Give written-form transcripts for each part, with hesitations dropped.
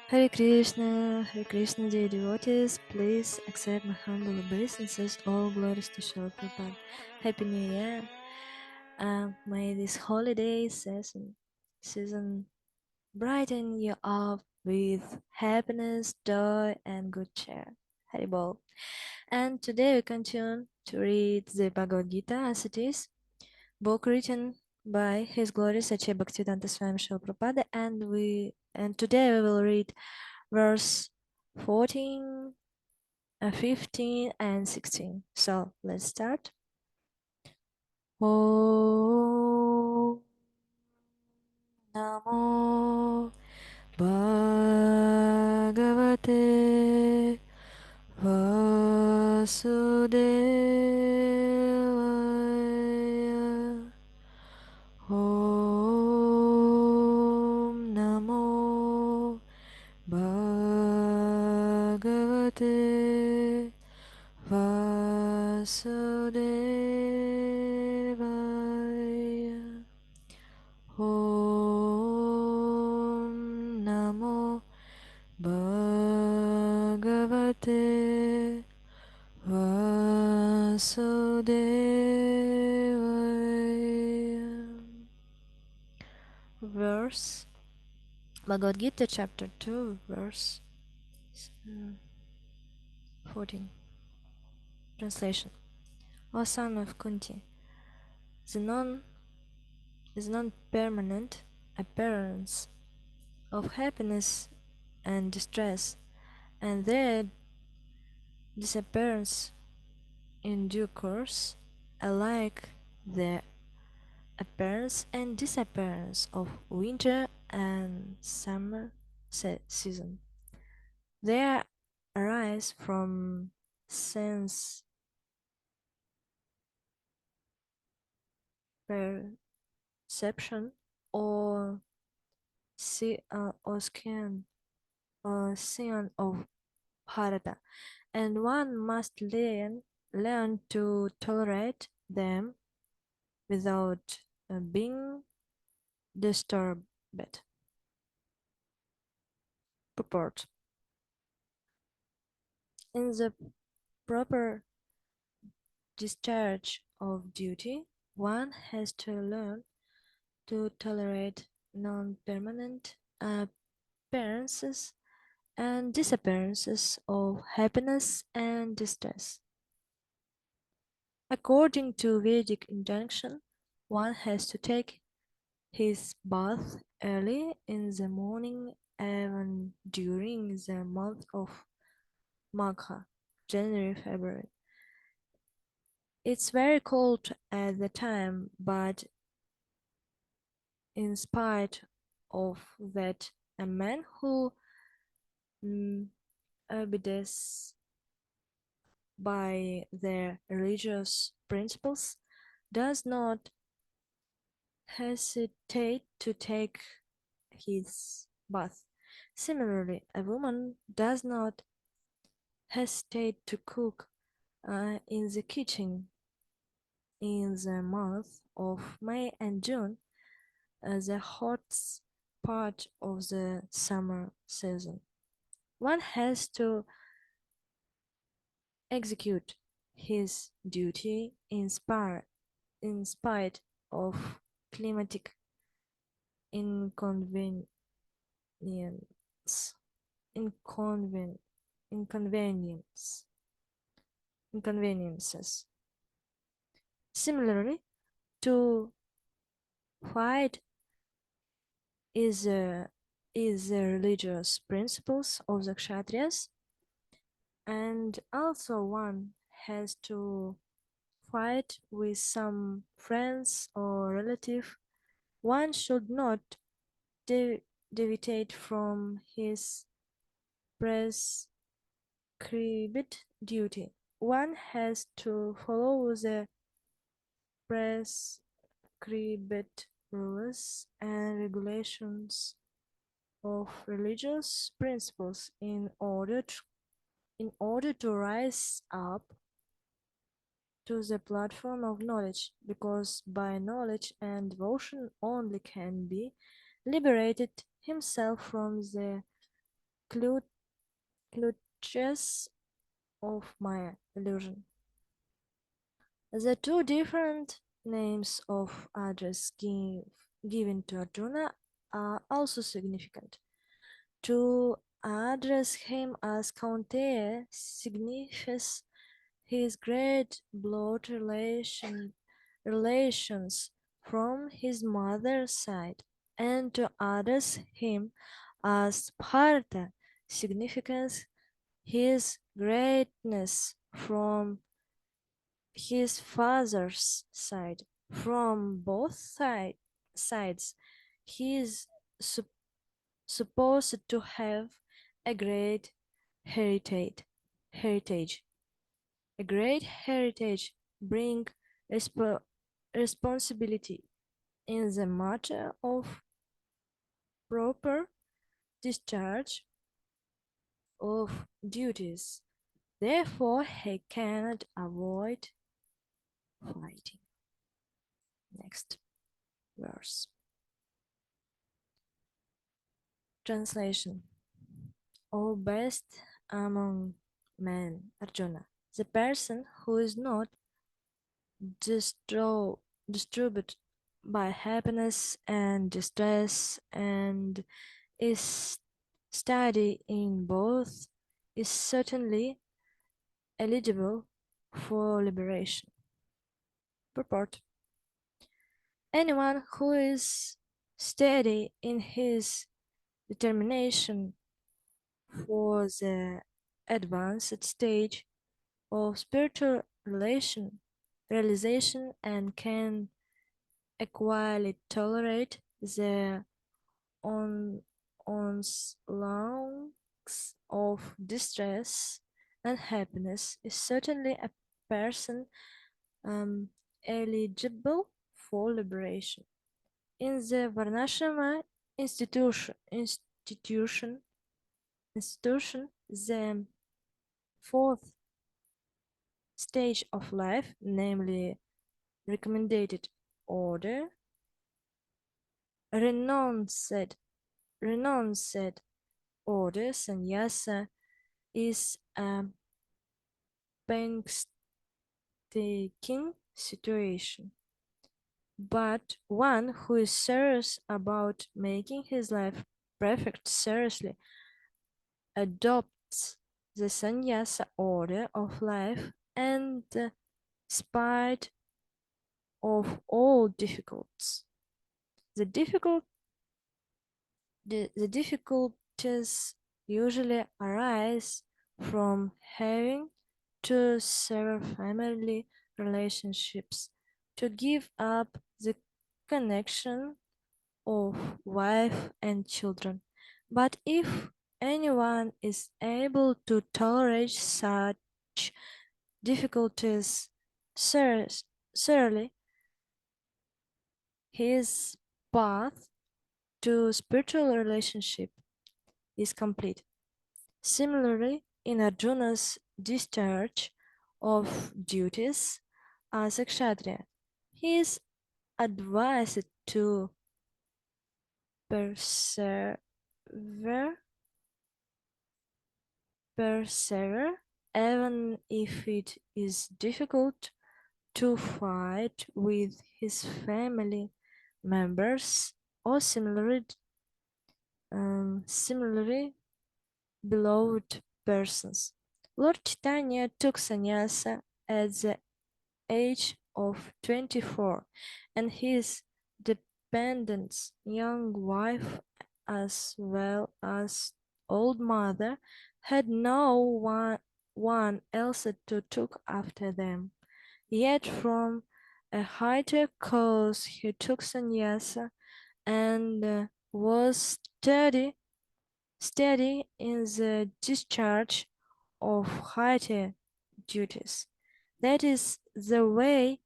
Hare Krishna, dear devotees, please accept my humble obeisances. All glories to Srila Prabhupada. Happy New Year. May this holiday season brighten you up with happiness, joy, and good cheer. Haribol. And today we continue to read the Bhagavad-Gita as it is, book written by His Glorious Sache Bhaktivedanta Swami Srila Prabhupada, and today we will read verse 14, 15, and 16. So let's start. Om Namo Bhagavate Vasudevaya. Om Namo Bhagavate Vasudevaya. Om Namo Bhagavate Vasudevaya. Verse Bhagavad Gita chapter 2 verse 14. Translation. O son of Kunti, the non-permanent appearance of happiness and distress, and their disappearance in due course, alike the appearance and disappearance of winter and summer season. They arise from sense perception or skin or scion of Bharata, and one must learn to tolerate them without being disturbed. Purport. In the proper discharge of duty, one has to learn to tolerate non-permanent appearances and disappearances of happiness and distress. According to Vedic injunction, one has to take his bath early in the morning, even during the month of Magha, January-February. It's very cold at the time, but in spite of that, a man who obeys by their religious principles does not hesitate to take his bath. Similarly, a woman does not hesitate to cook in the kitchen in the month of May and June, the hottest part of the summer season. One has to execute his duty in spite of climatic inconvenience, inconven, inconvenience, inconveniences. Similarly, to fight is the religious principles of the Kshatriyas, and also one has to fight with some friends or relative. One should not deviate from his prescribed duty. One has to follow the prescribed rules and regulations of religious principles in order to rise up to the platform of knowledge, because by knowledge and devotion only can be liberated himself from the clu- clutches of my illusion. The two different names of address given to Arjuna are also significant. To address him as Kaunteya signifies his great blood relations from his mother's side, and to address him as Bharata signifies his greatness from his father's side. From both sides, he is supposed to have a great heritage. Heritage. A great heritage brings responsibility in the matter of proper discharge of duties. Therefore, he cannot avoid fighting. Next verse. Translation. O best among men, Arjuna, the person who is not disturbed by happiness and distress and is steady in both is certainly eligible for liberation. Purport. Anyone who is steady in his determination for the advanced stage of spiritual realization and can equally tolerate the onslaughts of distress and happiness is certainly a person um, eligible for liberation. In the Varnashrama institution, the fourth stage of life, namely recommended order, renounced order, sannyasa, is a painstaking situation, but one who is serious about making his life perfect seriously adopts the sannyasa order of life and spite of all difficulties. The difficulties usually arise from having to sever family relationships, to give up the connection of wife and children. But if anyone is able to tolerate such difficulties thoroughly, his path to spiritual relationship is complete. Similarly, in Arjuna's discharge of duties as a kshatriya, he is advised to persevere, persevere even if it is difficult to fight with his family members or similarly beloved persons. Lord Chaitanya took sannyasa at the age of 24, and his dependent young wife as well as old mother had no one else to look after them. Yet from a higher cause he took sannyasa and was steady in the discharge of higher duties. That is the way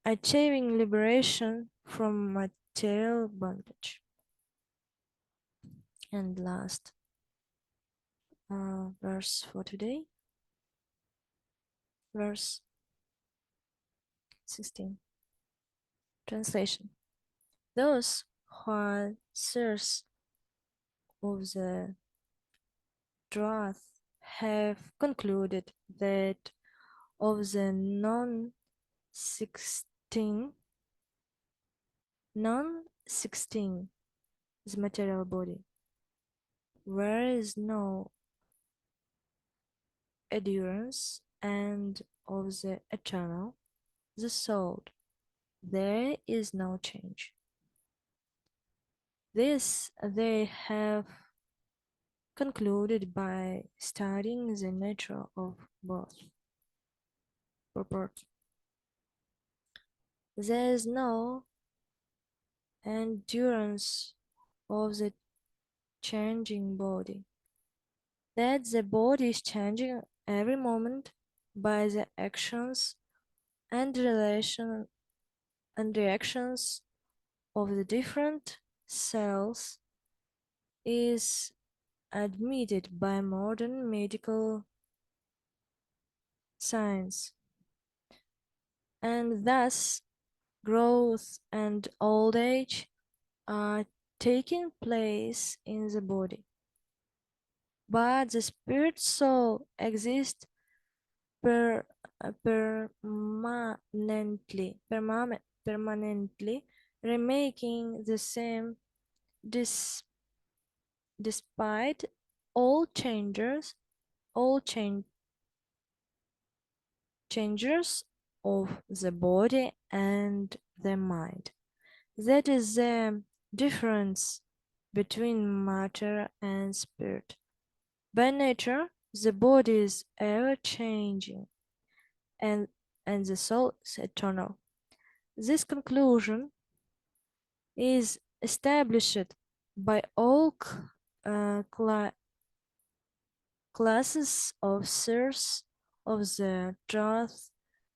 achieving liberation from material bondage. And last verse for today, verse 16. Translation. Those who are source of the truth have concluded that of the non-16 the material body, where is no endurance, and of the eternal, the soul, there is no change. This they have concluded by studying the nature of both purport. There is no endurance of the changing body, that the body is changing every moment by the actions and reactions of the different cells is admitted by modern medical science, and thus growth and old age are taking place in the body. But the spirit soul exists per, permanently, remaining the same dis, despite all changes, all changes of the body and the mind. That is the difference between matter and spirit. By nature, the body is ever changing, and, and the soul is eternal. This conclusion is established by all classes of seers of the truth,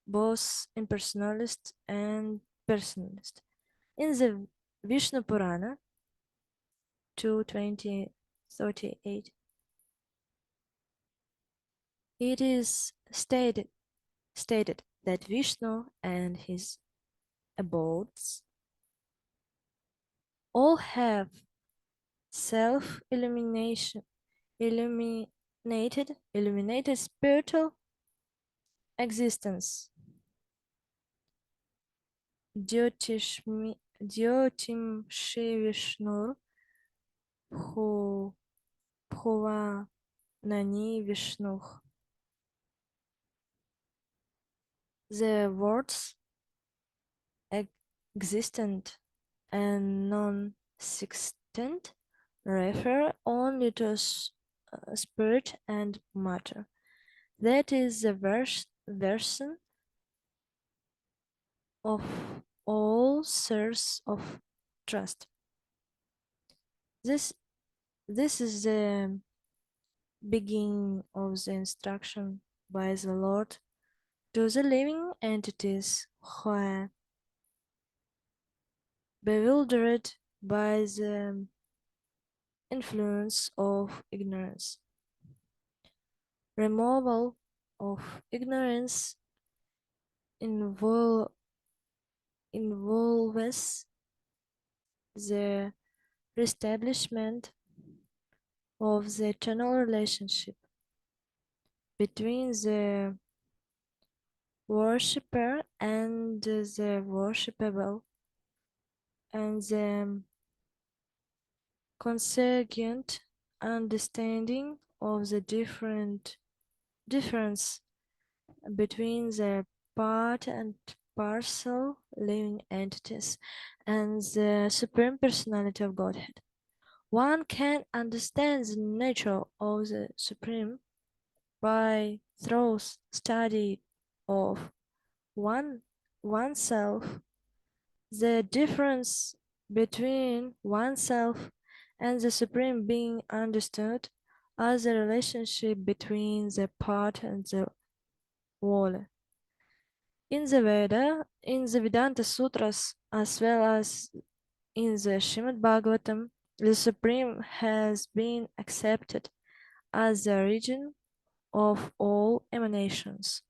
both impersonalist and personalist. In the Vishnu Purana 2:20-38, it is stated that Vishnu and his abodes all have illuminated spiritual existence. Jyotimshi Vishnur Bhuvanani Vishnuh. The words existent and non-existent refer only to spirit and matter. That is the version of all source of trust. This is the beginning of the instruction by the Lord to the living entities who are bewildered by the influence of ignorance. Removal of ignorance involves the reestablishment of the eternal relationship between the worshipper and the worshipable, and the consequent understanding of the difference between the part and parcel living entities and the Supreme Personality of Godhead. One can understand the nature of the Supreme by thorough study of oneself. The difference between oneself and the Supreme being understood as the relationship between the part and the whole. In the Vedanta Sutras, as well as in the Srimad Bhagavatam, the Supreme has been accepted as the origin of all emanations.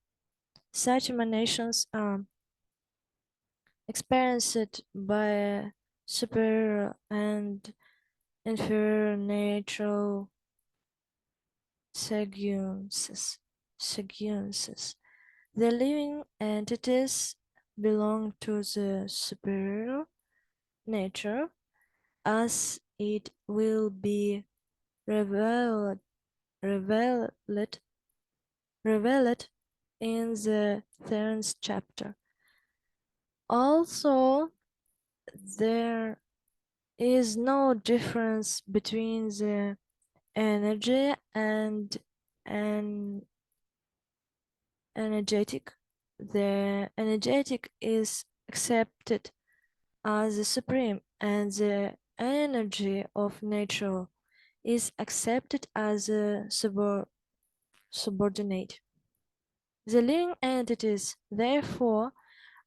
Such emanations are experienced by superior and inferior natural sequences. Sequences. The living entities belong to the superior nature, as it will be revealed, revealed, revealed in the 10th chapter. Also, there is no difference between the energy and an energetic. The energetic is accepted as the supreme, and the energy of nature is accepted as a subordinate. The living entities, therefore,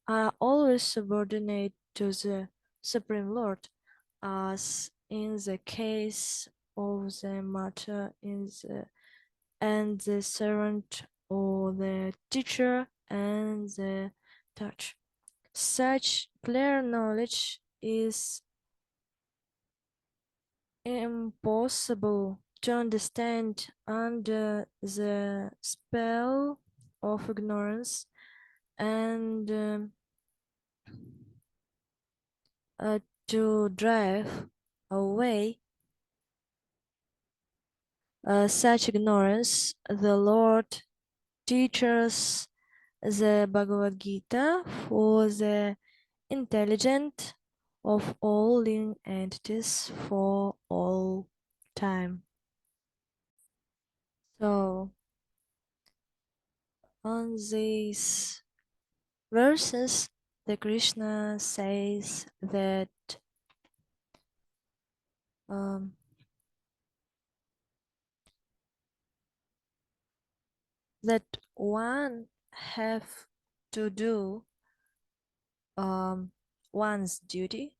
are always subordinate to the Supreme Lord, as in the case of the matter and the servant, or the teacher and the touch. Such clear knowledge is impossible to understand under the spell of ignorance, and to drive away such ignorance, the Lord teaches the Bhagavad-Gita for the intelligent of all living entities for all time. So, on these verses, the Krishna says that um, that one have to do one's duty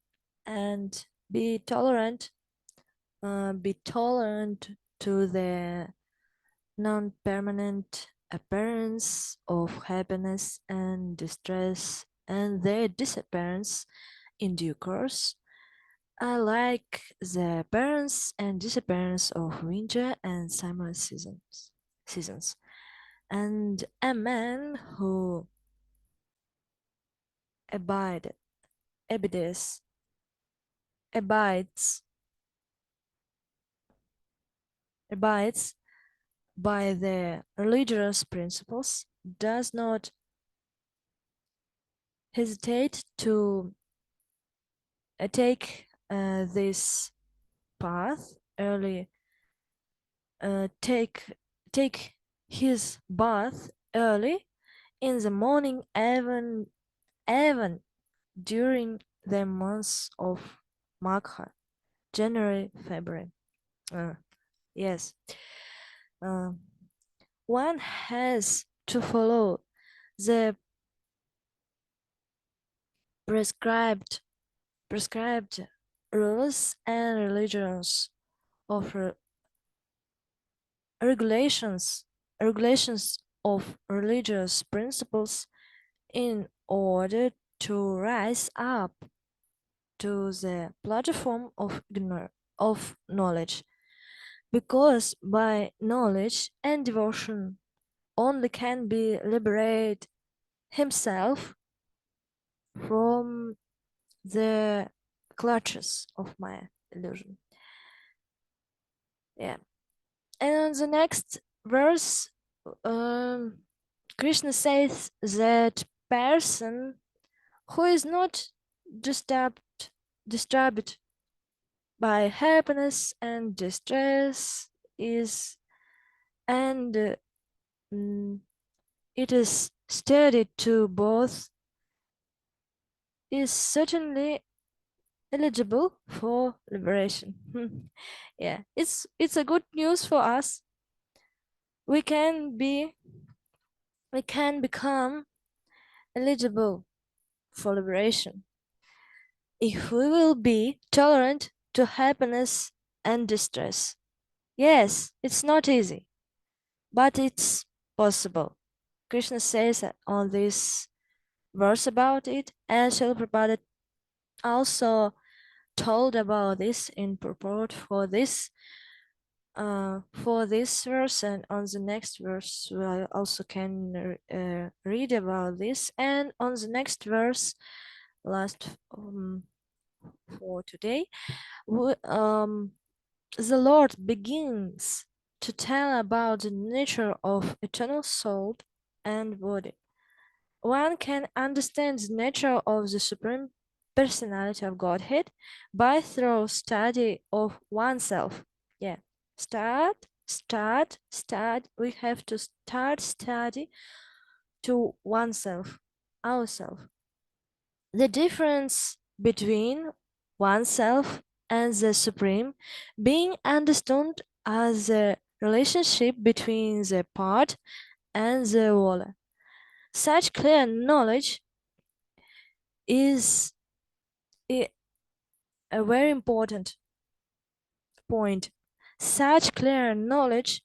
and be tolerant to the non-permanent appearance of happiness and distress and their disappearance in due course, like the appearance and disappearance of winter and summer seasons. And a man who abide, abides, abides, abides by the religious principles does not hesitate to take this path early, take his bath early in the morning, even during the months of Magha, January, February. Yes, uh, one has to follow the prescribed rules and religions of regulations of religious principles in order to rise up to the platform of knowledge, because by knowledge and devotion only can be liberate himself from the clutches of my illusion. Yeah. And on the next verse, Krishna says that person who is not disturbed by happiness and distress is, and it is studied to both, is certainly eligible for liberation. Yeah, it's a good news for us. We can become eligible for liberation if we will be tolerant to happiness and distress. Yes, it's not easy, but it's possible. Krishna says on this verse about it, and Srila Prabhupada also told about this in purport for this for this verse, and on the next verse we also can read about this, and on the next verse, last for today, the Lord begins to tell about the nature of eternal soul and body. One can understand the nature of the Supreme Personality of Godhead by thorough study of oneself. Yeah, start. We have to start study to oneself, ourselves. The difference between oneself and the Supreme being understood as a relationship between the part and the whole. Such clear knowledge is a very important point. Such clear knowledge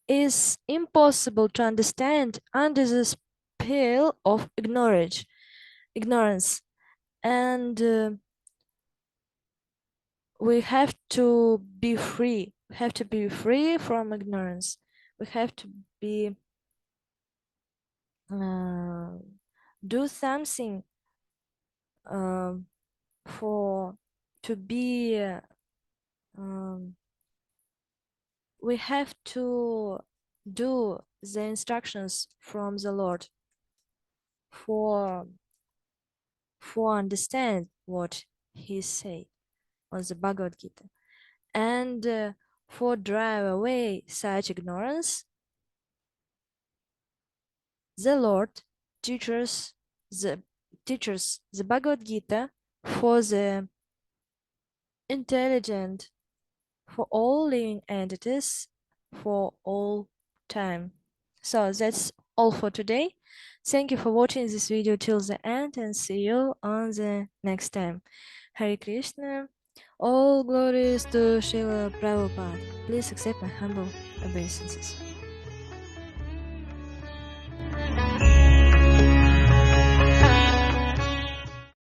is impossible to understand under the spell of ignorance, and we have to be free. We have to be free from ignorance. We have to be do something um, for to be. We have to do the instructions from the Lord for understand what He say on the Bhagavad-Gita, and for drive away such ignorance, the Lord teaches the Bhagavad-Gita for the intelligent, for all living entities, for all time. So that's all for today. Thank you for watching this video till the end, and see you on the next time. Hare Krishna. All glories to Srila Prabhupada. Please accept my humble obeisances.